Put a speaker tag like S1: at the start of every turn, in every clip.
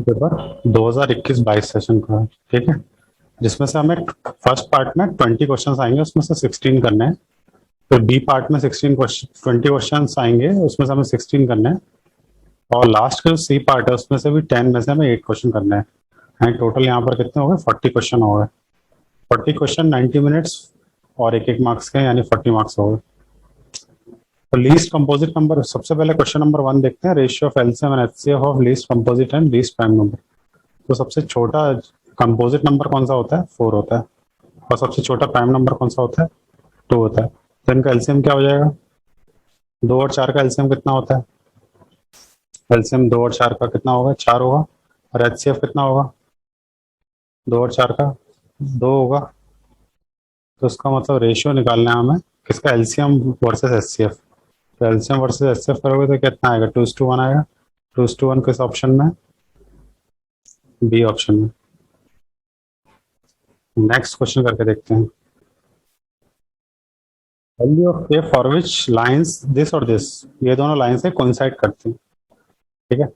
S1: Paper 2021-22 session का है, ठीक है, जिसमें से हमें फर्स्ट पार्ट में 20 क्वेश्चन आएंगे, उसमें से 16 करने हैं। फिर बी पार्ट में 16 क्वेश्चन 20 क्वेश्चन आएंगे, उसमें से हमें 16 करने हैं। और लास्ट का जो सी पार्ट है उसमें से भी 10 में से हमें 8 क्वेश्चन करने हैं। एंड टोटल यहाँ पर कितने हो गए? 40 क्वेश्चन हो गए। 40 क्वेश्चन 90 मिनट्स और एक एक मार्क्स के, यानी 40 मार्क्स हो गए। तो लीस्ट कंपोजिट नंबर, सबसे पहले क्वेश्चन नंबर 1 देखते हैं, ratio of LCM and HCF of least composite and least prime number. तो सबसे छोटा कंपोजिट नंबर कौन सा होता है? 4 होता है। और सबसे छोटा प्राइम नंबर कौन सा होता है? 2 होता है। तो इनका एलसीएम क्या हो जाएगा? 2 और 4 का एलसीएम कितना होता है? एलसीएम 2 और 4 का कितना होगा? 4 होगा। और एचसीएफ कितना होगा? 2 और 4 का 2 होगा। तो इसका मतलब रेशियो निकालना है हमें किसका? LCM versus HCF. तो एलसीएम वर्सेस एचसीएफ करोगे तो कितना आएगा? 2:1 आएगा। 2:1 किस ऑप्शन में? बी ऑप्शन में। नेक्स्ट क्वेश्चन करके देखते हैं। Value of A for which lines this और दिस, ये दोनों लाइन से कोइंसाइड करती हैं, ठीक है।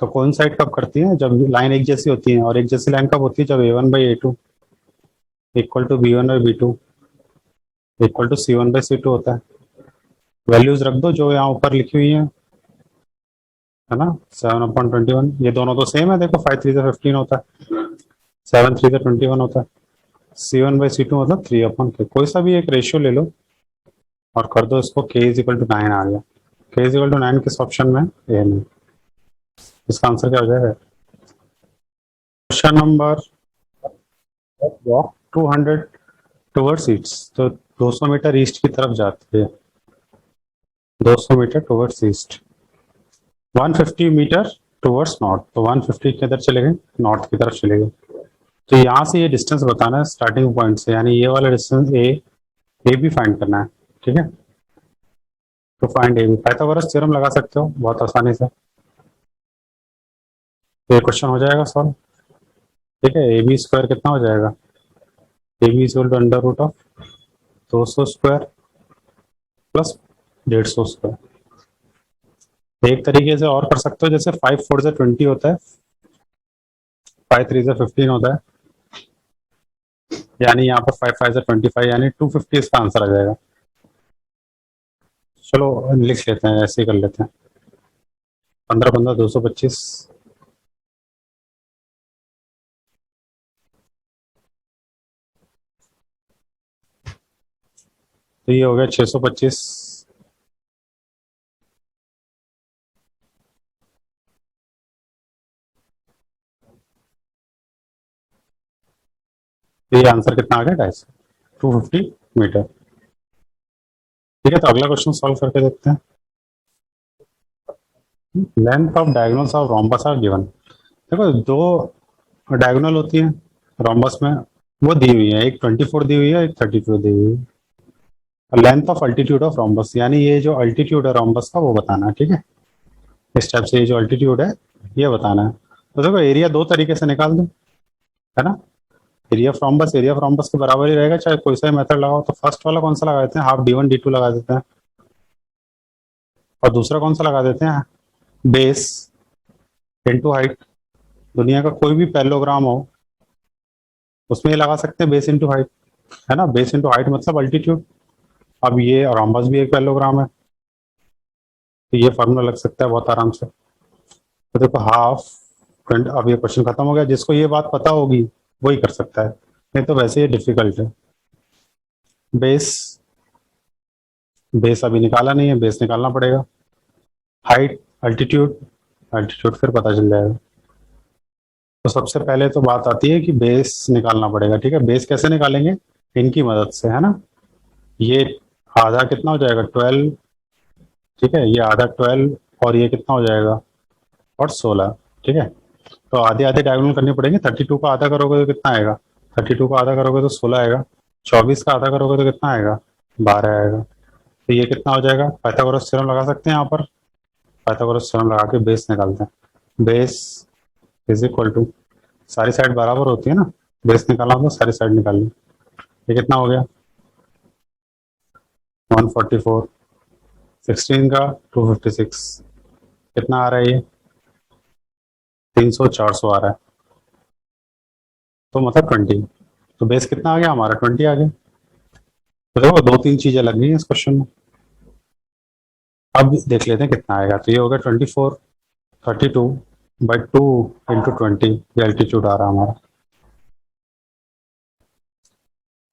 S1: तो कोइंसाइड कब करती है? जब लाइन एक जैसी होती है। और एक जैसी लाइन कब होती है? जब a1/a2 equal to b1/b2 equal to c1/c2 होता है। वैल्यूज रख दो जो यहाँ ऊपर लिखी हुई है ना, 7/21। ये दोनों तो सेम है, देखो 5×3 = 15 होता है, 7×3 = 21 होता है। c1/c2 मतलब 3/k। कोई सा भी एक रेशियो ले लो और कर दो इसको, k = 9 आ गया। k = 9 किस ऑप्शन में? ए में। इसका आंसर क्या हो जाएगा? Question number, walk 200 towards east, तो 200 मीटर ईस्ट की तरफ जाती है। 200 metre towards east. 150 metre towards north, तो 150 किधर चले गए? नॉर्थ की तरफ चले गए। तो यहाँ से ये डिस्टेंस बताना है स्टार्टिंग पॉइंट से, यानी ये वाला डिस्टेंस ए भी फाइंड करना है, ठीक है। तो find A B, Pythagoras theorem लगा सकते हो बहुत आसानी से। तो ये क्वेश्चन हो जाएगा सॉल्व, ठीक है। ए बी स्क्वायर कितना हो जाएगा? A B equal to under root of 200 square plus 150 square. एक तरीके से और कर सकते हो, जैसे 5×4 = 20 होता है, 5×3 = 15 होता है, यानी यहाँ पर 5×5 = 25, यानी 250 इसका आंसर आ जाएगा। चलो लिख लेते हैं, ऐसे ही कर लेते हैं। 15×15 = 225। तो ये हो गया 625। तो ये आंसर कितना आ गया? 250 मीटर। ठीक है, तो अगला क्वेश्चन सॉल्व करके देखते हैं। Length of diagonals of rhombus are given. देखो दो डायगोनल होती है रोम्बस में, वो दी हुई है, एक 24 दी हुई है, एक 32 दी हुई है। Length of altitude of rhombus, यानी ये जो अल्टीट्यूड है रोम्बस का वो बताना है, ठीक है। इस टाइप से ये जो अल्टीट्यूड है ये बताना है। तो देखो एरिया दो तरीके से निकाल दो, है ना। एरिया ऑफ रोम्बस के बराबर ही रहेगा चाहे कोई सा मेथड लगाओ। तो फर्स्ट वाला कौन सा लगा देते हैं? हाफ d1 d2 लगा देते हैं। और दूसरा कौन सा लगा देते हैं? Base into height. दुनिया का कोई भी पैरेललोग्राम हो उसमें ये लगा सकते हैं, बेस इनटू हाइट, है ना। बेस इनटू हाइट मतलब अल्टीट्यूड। अब ये रोम्बस भी एक पैरेललोग्राम है, तो ये फॉर्मूला लग सकता है बहुत आराम से। तो देखो हाफ, अब ये क्वेश्चन खत्म हो गया। जिसको ये बात पता होगी वही कर सकता है, नहीं तो वैसे ये डिफिकल्ट है। बेस, बेस अभी निकाला नहीं है, बेस निकालना पड़ेगा। हाइट, अल्टीट्यूड, अल्टीट्यूड फिर पता चल जाएगा। तो सबसे पहले तो बात आती है कि बेस निकालना पड़ेगा, ठीक है। बेस कैसे निकालेंगे? इनकी मदद से, है ना। ये आधा कितना हो जाएगा? 12, ठीक है। ये आधा 12 और ये कितना हो जाएगा? और 16, ठीक है। तो आधे आधे डायगोनल करनी पड़ेंगे। 32 का आधा करोगे तो कितना आएगा? 32 का आधा करोगे तो 16 आएगा। 24 का आधा करोगे तो कितना आएगा? 12 आएगा। तो ये कितना हो जाएगा? पाइथागोरस थ्योरम लगा सकते हैं यहाँ पर। पाइथागोरस थ्योरम लगा के बेस निकालते हैं। बेस इज इक्वल टू, सारी साइड बराबर होती है ना, बेस निकालना तो सारी साइड निकालनी। ये कितना हो गया? 144। 16 का 256, कितना आ रहा है ये? 300 400 आ रहा है, तो मतलब 20। तो बेस कितना आ गया हमारा? 20 आ गया। तो देखो 2-3 चीजें लग गई हैं इस क्वेश्चन में। अब देख लेते हैं कितना आएगा। तो ये होगा 24 32/2 इंटू 20, ये एल्टीट्यूड आ रहा है हमारा।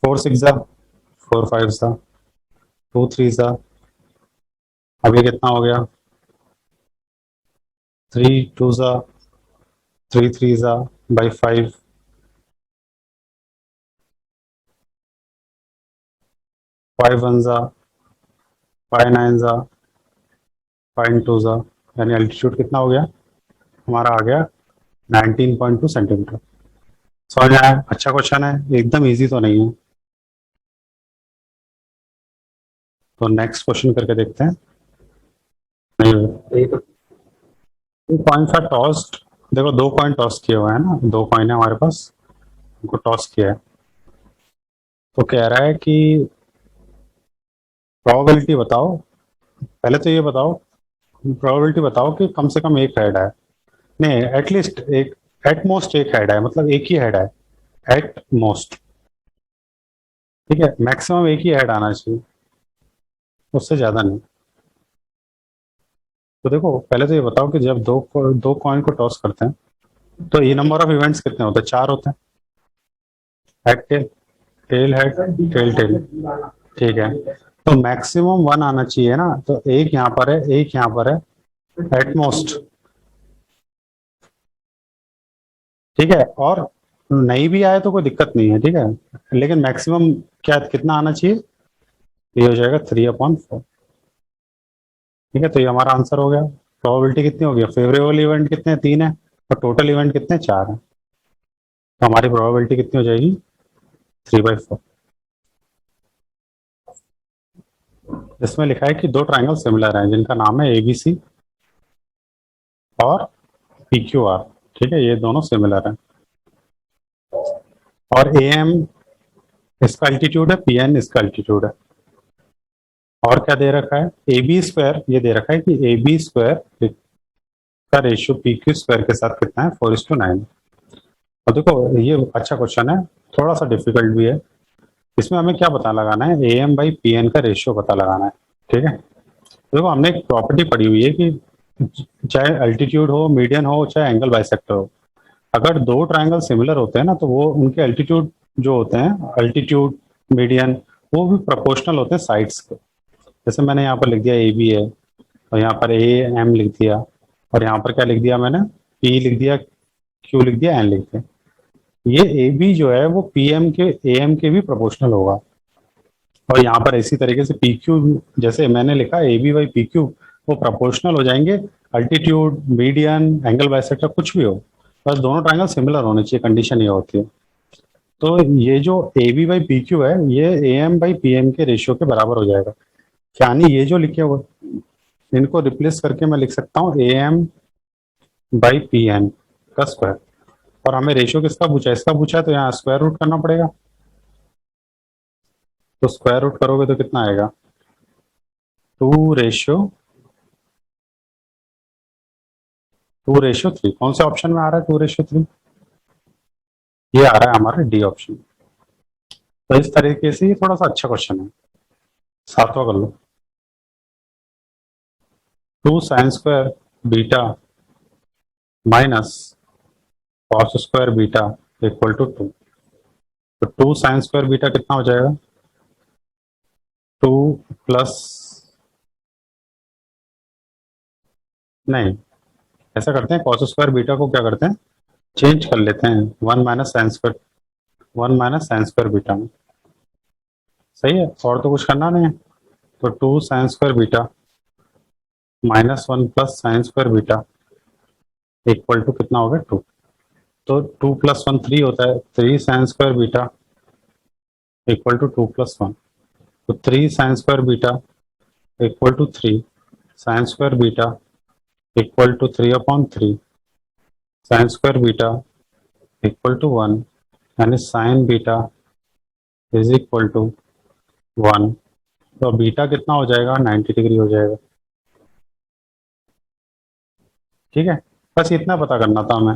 S1: 4 6 जा, 4 5 जा, 2 3 जा, अब ये कितना हो गया? 3 2 जा, 3 3 जा बाई 5, 5 1 जा, 5 9 जा, 5 2 जा, यानी एल्टीट्यूड कितना हो गया हमारा? आ गया 19.2 सेंटीमीटर। समझ में आया? अच्छा क्वेश्चन है, एकदम इजी तो नहीं है। तो नेक्स्ट क्वेश्चन करके देखते हैं। नहीं, कॉइन था टॉस्ड। देखो 2 कॉइन टॉस किए हुए हैं ना, 2 कॉइन है हमारे पास, उनको टॉस किया है। तो कह रहा है कि प्रोबेबिलिटी बताओ, पहले तो ये बताओ, प्रोबेबिलिटी बताओ कि कम से कम एक हेड है, नहीं एटलीस्ट एक, एट मोस्ट एक हेड है, मतलब एक ही हेड है एट मोस्ट। ठीक है, मैक्सिमम एक ही हेड आना चाहिए, उससे ज्यादा नहीं। तो देखो पहले तो ये बताओ कि जब दो कॉइन को टॉस करते हैं तो ये नंबर ऑफ इवेंट्स कितने होते हैं? 4 होते हैं। Head tail, tail head, tail tail. ठीक है, तो मैक्सिमम 1 आना चाहिए ना, तो एक यहाँ पर है, एक यहाँ पर है, एट मोस्ट। ठीक है, और नहीं भी आए तो कोई दिक्कत नहीं है, ठीक है, लेकिन मैक्सिमम क्या कितना आना चाहिए? ये हो जाएगा 3/4। ठीक है, तो ये हमारा आंसर हो गया। प्रोबेबिलिटी कितनी हो गई? फेवरेबल इवेंट कितने? 3 है, और टोटल इवेंट कितने? 4 है। तो हमारी प्रोबेबिलिटी कितनी हो जाएगी? 3/4। इसमें लिखा है कि दो ट्राइंगल सिमिलर हैं जिनका नाम है एबीसी और पीक्यूआर। ठीक है, ये दोनों सिमिलर हैं, और ए एम इसका अल्टीट्यूड है, पी एन इसका अल्टीट्यूड है। और क्या दे रखा है? ए बी स्क्वायर, ये दे रखा है कि ए बी स्क्वायर का रेशियो पी क्यू स्क्वायर के साथ कितना है? 4:9। और देखो ये अच्छा क्वेश्चन है, थोड़ा सा डिफिकल्ट भी है। इसमें हमें क्या पता लगाना है? A M by P N का रेशियो पता लगाना है। ठीक है, देखो हमने एक प्रॉपर्टी पढ़ी हुई है कि चाहे अल्टीट्यूड हो, मीडियन हो, चाहे एंगल बाइसेक्टर हो, अगर दो ट्रायंगल सिमिलर होते हैं ना, तो वो उनके अल्टीट्यूड जो होते हैं, अल्टीट्यूड मीडियन, वो भी प्रोपोर्शनल होते हैं साइड्स के। जैसे मैंने यहाँ पर लिख दिया ए बी है, और यहाँ पर ए एम लिख दिया, और यहाँ पर क्या लिख दिया मैंने? पी लिख दिया, क्यू लिख दिया, एन लिख दिया। ये ए बी जो है वो पी एम के, ए एम के भी प्रोपोर्शनल होगा। और यहाँ पर इसी तरीके से पी क्यू, जैसे मैंने लिखा A B by P Q, वो प्रोपोर्शनल हो जाएंगे अल्टीट्यूड, मीडियन, एंगल बाइसेक्टर, कुछ भी हो, बस दोनों ट्रायंगल सिमिलर होने चाहिए, कंडीशन ये होती है। तो ये जो A B by P Q है, ये A M by P M के रेशियो के बराबर हो जाएगा। यानी ये जो लिखे हुए, इनको रिप्लेस करके मैं लिख सकता हूँ A M by P N का स्क्वायर। और हमें रेशियो किसका पूछा है? इसका पूछा है, तो यहाँ स्क्वायर रूट करना पड़ेगा। तो स्क्वायर रूट करोगे तो कितना आएगा? 2:3। कौन से ऑप्शन में आ रहा है 2:3? ये आ रहा है हमारे डी ऑप्शन। तो इस तरीके से ये थोड़ा सा अच्छा क्वेश्चन है। सातवां कर लो। 2 sin² beta minus cos² beta equal to 2। तो 2 sin² बीटा कितना हो जाएगा? 2 प्लस, नहीं, ऐसा करते हैं, cos² बीटा को क्या करते हैं, चेंज कर लेते हैं 1 - sin² बीटा में। सही है, और तो कुछ करना नहीं है। तो 2 sin² beta -1 plus sin² beta equal to कितना होगा? 2। तो 2 + 1 3 होता है, 3 sin² बीटा इक्वल टू 2 + 1। तो 3 sin² beta equal to 3 sin² beta equal to 3/3 sin² beta equal to 1, यानी sin beta is equal to 1। तो बीटा कितना हो जाएगा? 90 डिग्री हो जाएगा। ठीक है, बस इतना पता करना था हमें।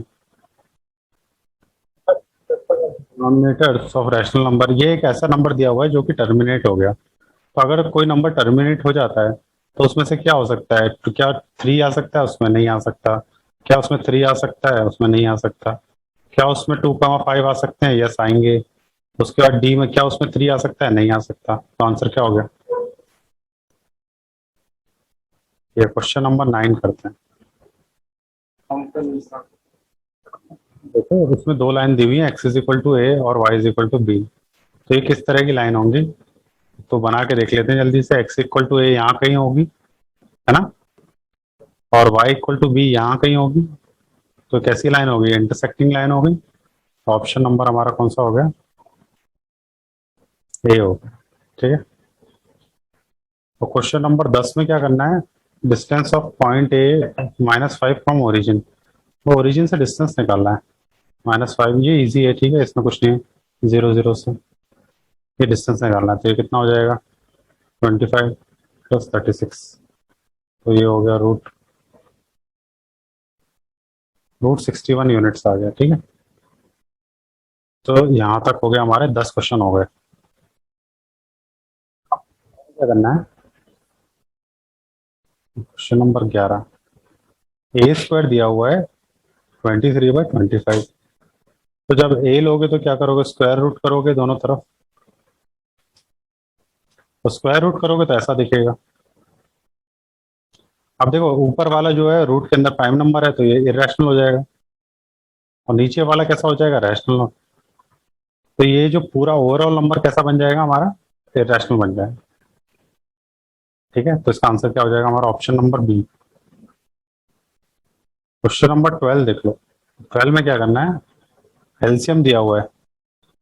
S1: डिनोमिनेटर्स ऑफ रैशनल नंबर, ये एक ऐसा नंबर दिया हुआ है जो कि टर्मिनेट हो गया। तो अगर कोई नंबर टर्मिनेट हो जाता है तो उसमें से क्या हो सकता है? तो क्या 3 आ सकता है? उसमें नहीं आ सकता। क्या उसमें 3 आ सकता है? उसमें नहीं आ सकता। क्या उसमें 2,5 आ सकते हैं? यस आएंगे। उसके बाद डी में क्या उसमें 3 आ सकता है? नहीं आ सकता। तो आंसर क्या हो गया? ये क्वेश्चन नंबर 9 करते हैं। देखो उसमें दो लाइन दी हुई है, X is equal to A और Y is equal to B. तो ये किस तरह की लाइन होंगी? तो बना के देख लेते हैं जल्दी से। एक्स इक्वल टू ए यहाँ कहीं होगी, है ना, और वाई इक्वल टू बी यहाँ कहीं होगी। तो कैसी लाइन होगी? इंटरसेक्टिंग लाइन होगी। ऑप्शन नंबर हमारा कौन सा हो गया? ए हो गया। ठीक है। तो क्वेश्चन नंबर 10 में क्या करना है? Distance of point A -5 from origin. वो ओरिजिन से डिस्टेंस निकालना है। -5, ये इजी है, ठीक है, इसमें कुछ नहीं है। 0 0 से ये डिस्टेंस निकालना है। तो ये कितना हो जाएगा? 25 + 36। तो ये हो गया रूट 61 यूनिट्स आ गया। ठीक है। तो यहाँ तक हो गया, हमारे 10 क्वेश्चन हो गए। क्या करना है? Question number 11। ए स्क्वायर दिया हुआ है 23/25। तो जब ए लोगे तो क्या करोगे? स्क्वायर रूट करोगे दोनों तरफ। तो स्क्वायर रूट करोगे तो ऐसा दिखेगा। अब देखो ऊपर वाला जो है रूट के अंदर प्राइम नंबर है तो ये इरेशनल हो जाएगा, और नीचे वाला कैसा हो जाएगा? रैशनल। तो ये जो पूरा ओवरऑल नंबर कैसा बन जाएगा हमारा? इरेशनल बन जाएगा। ठीक है। तो इसका आंसर क्या हो जाएगा हमारा? Option number B. Question number 12 देख लो। 12 में क्या करना है? एलसीएम दिया हुआ है।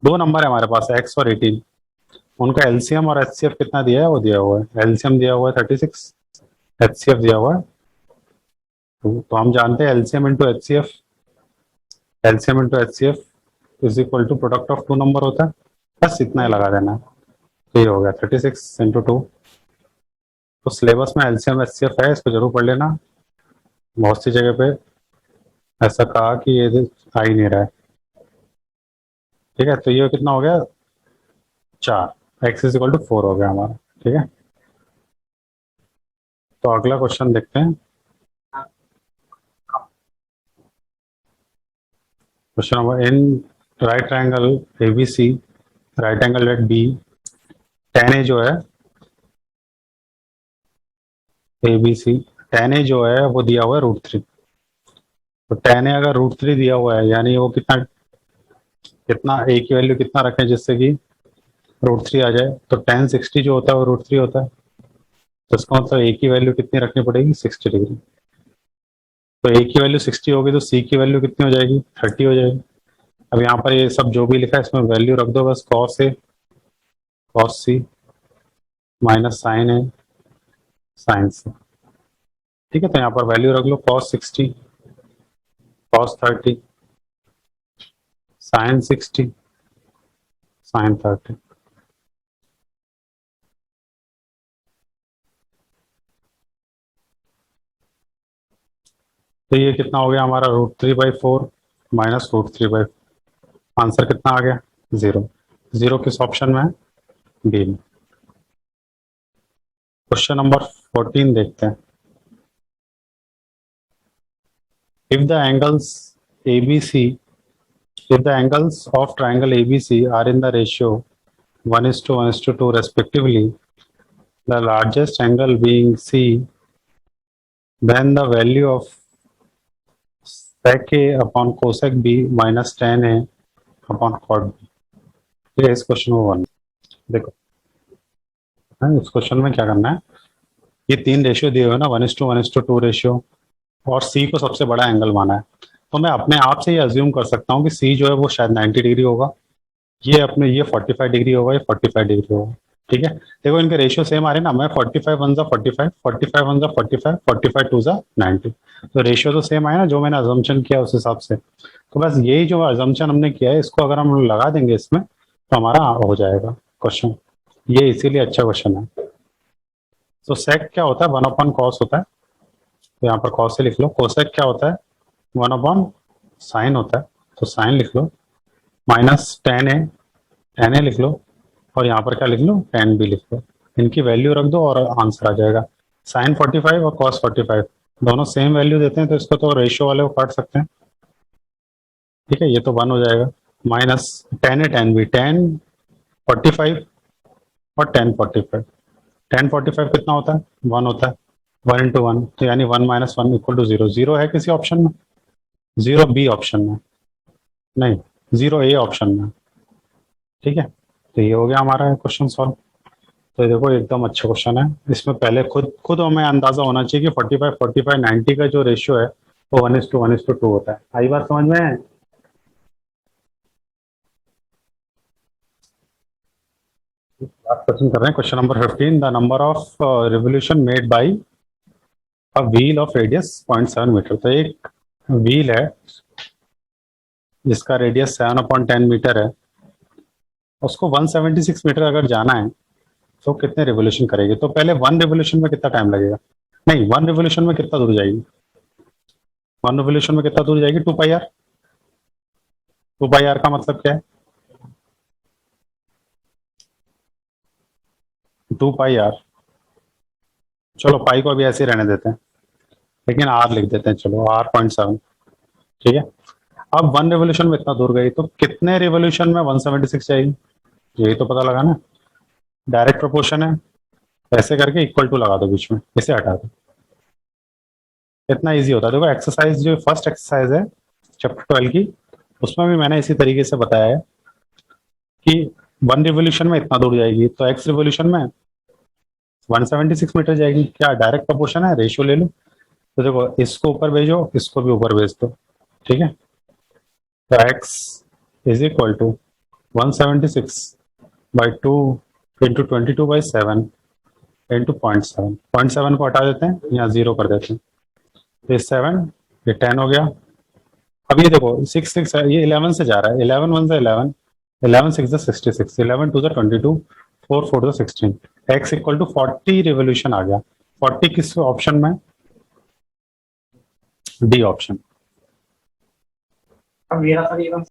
S1: दो नंबर है हमारे पास, एक्स और 18। उनका एलसीएम और एचसीएफ कितना दिया है? वो दिया हुआ है। एलसीएम दिया हुआ है 36, एचसीएफ दिया हुआ है 2। तो हम जानते हैं LCM into HCF, LCM into HCF is equal to product of two number होता है। बस इतना ही लगा देना है। तो ये हो गया 36 × 2। तो सिलेबस में एलसीएम एचसीएफ है, इसको जरूर पढ़ लेना। बहुत सी जगह पे ऐसा कहा कि ये आ ही नहीं रहा है। ठीक है। तो ये कितना हो गया? 4। एक्स इज इक्वल टू 4 हो गया हमारा। ठीक है। तो अगला क्वेश्चन देखते हैं। Question number in right triangle ABC, right angle at B, tan A जो है एबीसी, tan ए जो है वो दिया हुआ है √3। तो tan ए अगर √3 दिया हुआ है यानी वो कितना, कितना ए की वैल्यू कितना रखें जिससे कि √3 आ जाए? तो tan 60 जो होता है वो √3 होता है। तो इसका मतलब ए की वैल्यू कितनी रखनी पड़ेगी? 60 डिग्री। तो ए की वैल्यू 60 होगी तो सी की वैल्यू कितनी हो जाएगी? 30 हो जाएगी। अब यहाँ पर ये सब जो भी लिखा है इसमें वैल्यू रख दो बस। cos ए, cos सी, माइनस sin ए, sin सी। ठीक है। तो यहाँ पर वैल्यू रख लो। cos 60, cos 30, sin 60, sin 30। तो ये कितना हो गया हमारा? √3/4 माइनस √3/4। आंसर कितना आ गया? 0। 0 किस ऑप्शन में है? बी में। क्वेश्चन नंबर 14 देखते हैं। If the angles ABC, if the angles of triangle ABC are in the ratio 1:1:2 respectively, the largest angle being C, then the value of sec A upon cosec B minus tan A upon cot B। ये इस question में one. देखो इस question में क्या करना है? ये 3 रेशियो दिए हुए ना, 1:1:2 रेशियो, और सी को सबसे बड़ा एंगल माना है। तो मैं अपने आप से ये अज्यूम कर सकता हूँ कि सी जो है वो शायद 90 डिग्री होगा, ये अपने ये 45 डिग्री होगा, ये 45 डिग्री होगा। ठीक है। देखो इनके रेशियो सेम आ रहे हैं ना। मैं 45 1 45, 45 1 45, 45 2 90। तो रेशियो तो सेम आया ना, जो मैंने अजम्पशन किया उस हिसाब से। तो बस यही जो अजम्पशन हमने किया है इसको अगर हम लगा देंगे इसमें तो हमारा हो जाएगा क्वेश्चन। ये इसीलिए अच्छा क्वेश्चन है। तो सेक क्या होता है? 1/cos होता है। तो यहाँ पर cos से लिख लो। कोसेक क्या होता है? 1 अपॉन साइन होता है, तो साइन लिख लो, माइनस टेन ए लिख लो, और यहाँ पर क्या लिख लो, टेन बी लिख लो। इनकी वैल्यू रख दो और आंसर आ जाएगा। साइन 45 और कॉस 45 दोनों सेम वैल्यू देते हैं, तो इसको तो रेशियो वाले को काट सकते हैं। ठीक है, ये तो 1 हो जाएगा, माइनस टेन बी, 10 45 और 10 45। 10 45 कितना होता है, 1 होता है, 1 इंटू 1, तो यानी 1 माइनस 1 इक्वल टू 0। 0 है किसी ऑप्शन में, 0 बी ऑप्शन में, नहीं 0 ए ऑप्शन में। ठीक है, तो ये हो गया हमारा क्वेश्चन सॉल्व। तो ये देखो एकदम अच्छा क्वेश्चन है, इसमें पहले खुद खुद हमें अंदाजा होना चाहिए कि 45 90 का जो रेशियो है वो 1:1:2 होता है। आई बात समझ में? बात क्वेश्चन कर रहे हैं, question number 15, the number of revolution made by a wheel of radius 0.7 metre. तो एक व्हील है जिसका रेडियस 7/10 मीटर है, उसको 176 मीटर अगर जाना है तो कितने रिवोल्यूशन करेगी? तो पहले 1 रिवोल्यूशन में कितना टाइम लगेगा, नहीं 1 रिवोल्यूशन में कितना दूर जाएगी, 1 रिवोल्यूशन में कितना दूर जाएगी, 2 पाई आर। 2 पाई आर का मतलब क्या है, 2 पाई आर, चलो पाई को अभी ऐसे ही रहने देते हैं, लेकिन आर लिख देते हैं, चलो आर 0.7। ठीक है, अब 1 रिवोल्यूशन में इतना दूर गई, तो कितने रिवोल्यूशन में 176 जाएगी, यही तो पता लगा ना। डायरेक्ट प्रोपोर्शन है, ऐसे करके इक्वल टू लगा दो बीच में, इसे हटा दो, इतना इजी होता है। देखो एक्सरसाइज जो फर्स्ट एक्सरसाइज है चैप्टर 12 की, उसमें भी मैंने इसी तरीके से बताया है कि 1 रिवोल्यूशन में इतना दूर जाएगी, तो x रिवोल्यूशन में 176 मीटर जाएगी। क्या डायरेक्ट प्रोपोर्शन है, रेशियो ले लो। तो देखो इसको ऊपर भेजो, इसको भी ऊपर भेज दो। ठीक है, तो x is equal to 176/2 into 22/7 into 0.7। 0.7 को हटा देते हैं, यहाँ 0 कर देते हैं, ये 7, ये 10 हो गया। अब ये देखो 6 ये 11 से जा रहा है, 11 1 से 11, 11 6 से 66, 11 2 से 22, 4 4 से 16, x इक्वल टू 40 रिवोल्यूशन आ गया। 40 किस ऑप्शन में, डी ऑप्शन।
S2: अब मेरा सर एकदम